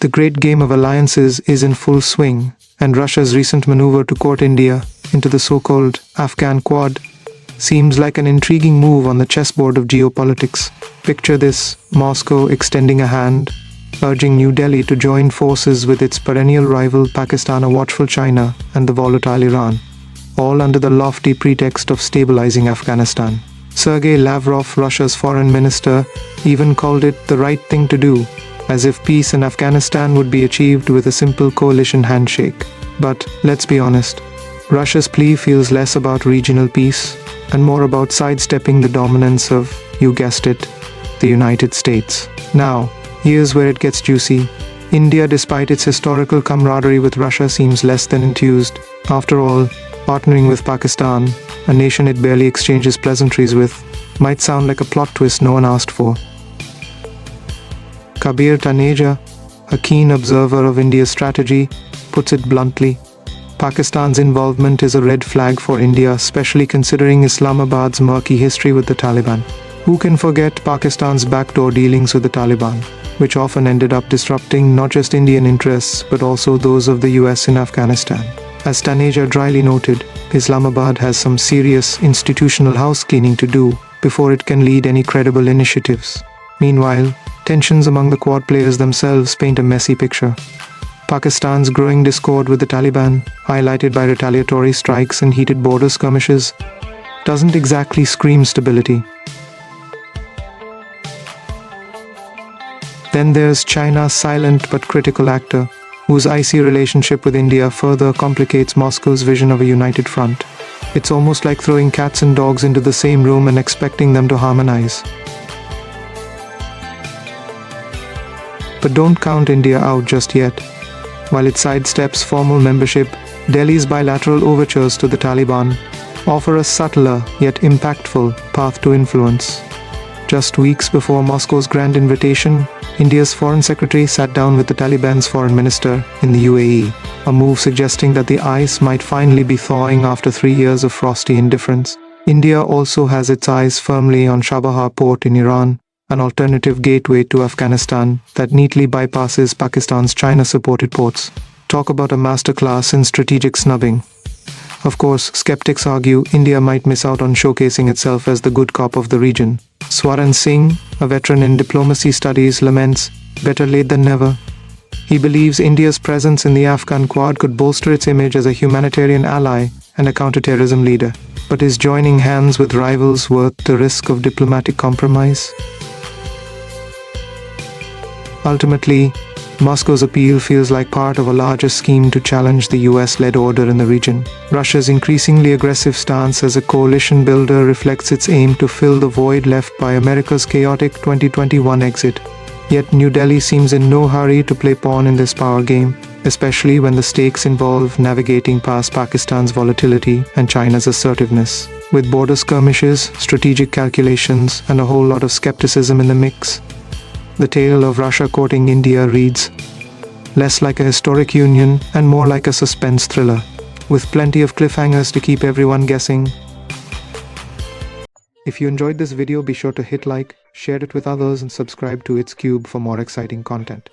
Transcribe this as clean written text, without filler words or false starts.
The great game of alliances is in full swing, and Russia's recent maneuver to court India into the so-called Afghan Quad seems like an intriguing move on the chessboard of geopolitics. Picture this: Moscow extending a hand, urging New Delhi to join forces with its perennial rival Pakistan, a watchful China, and the volatile Iran, all under the lofty pretext of stabilizing Afghanistan. Sergei Lavrov, Russia's foreign minister, even called it the right thing to do, as if peace in Afghanistan would be achieved with a simple coalition handshake. But let's be honest, Russia's plea feels less about regional peace and more about sidestepping the dominance of, you guessed it, the United States. Now, here's where it gets juicy. India, despite its historical camaraderie with Russia, seems less than enthused. After all, partnering with Pakistan, a nation it barely exchanges pleasantries with, might sound like a plot twist no one asked for. Kabir Taneja, a keen observer of India's strategy, puts it bluntly: Pakistan's involvement is a red flag for India, especially considering Islamabad's murky history with the Taliban. Who can forget Pakistan's backdoor dealings with the Taliban, which often ended up disrupting not just Indian interests but also those of the US in Afghanistan? As Taneja dryly noted, Islamabad has some serious institutional house cleaning to do before it can lead any credible initiatives. Meanwhile, tensions among the Quad players themselves paint a messy picture. Pakistan's growing discord with the Taliban, highlighted by retaliatory strikes and heated border skirmishes, doesn't exactly scream stability. Then there's China's silent but critical actor, whose icy relationship with India further complicates Moscow's vision of a united front. It's almost like throwing cats and dogs into the same room and expecting them to harmonize. But don't count India out just yet. While it sidesteps formal membership, Delhi's bilateral overtures to the Taliban offer a subtler yet impactful path to influence. Just weeks before Moscow's grand invitation, India's foreign secretary sat down with the Taliban's foreign minister in the UAE, a move suggesting that the ice might finally be thawing after 3 years of frosty indifference. India also has its eyes firmly on Chabahar port in Iran, an alternative gateway to Afghanistan that neatly bypasses Pakistan's China-supported ports. Talk about a masterclass in strategic snubbing. Of course, skeptics argue India might miss out on showcasing itself as the good cop of the region. Swaran Singh, a veteran in diplomacy studies, laments, better late than never. He believes India's presence in the Afghan Quad could bolster its image as a humanitarian ally and a counterterrorism leader. But is joining hands with rivals worth the risk of diplomatic compromise? Ultimately, Moscow's appeal feels like part of a larger scheme to challenge the US-led order in the region. Russia's increasingly aggressive stance as a coalition builder reflects its aim to fill the void left by America's chaotic 2021 exit. Yet New Delhi seems in no hurry to play pawn in this power game, especially when the stakes involve navigating past Pakistan's volatility and China's assertiveness. With border skirmishes, strategic calculations, and a whole lot of skepticism in the mix, the tale of Russia courting India reads less like a historic union and more like a suspense thriller, with plenty of cliffhangers to keep everyone guessing. If you enjoyed this video, be sure to hit like, share it with others, and subscribe to It's Cube for more exciting content.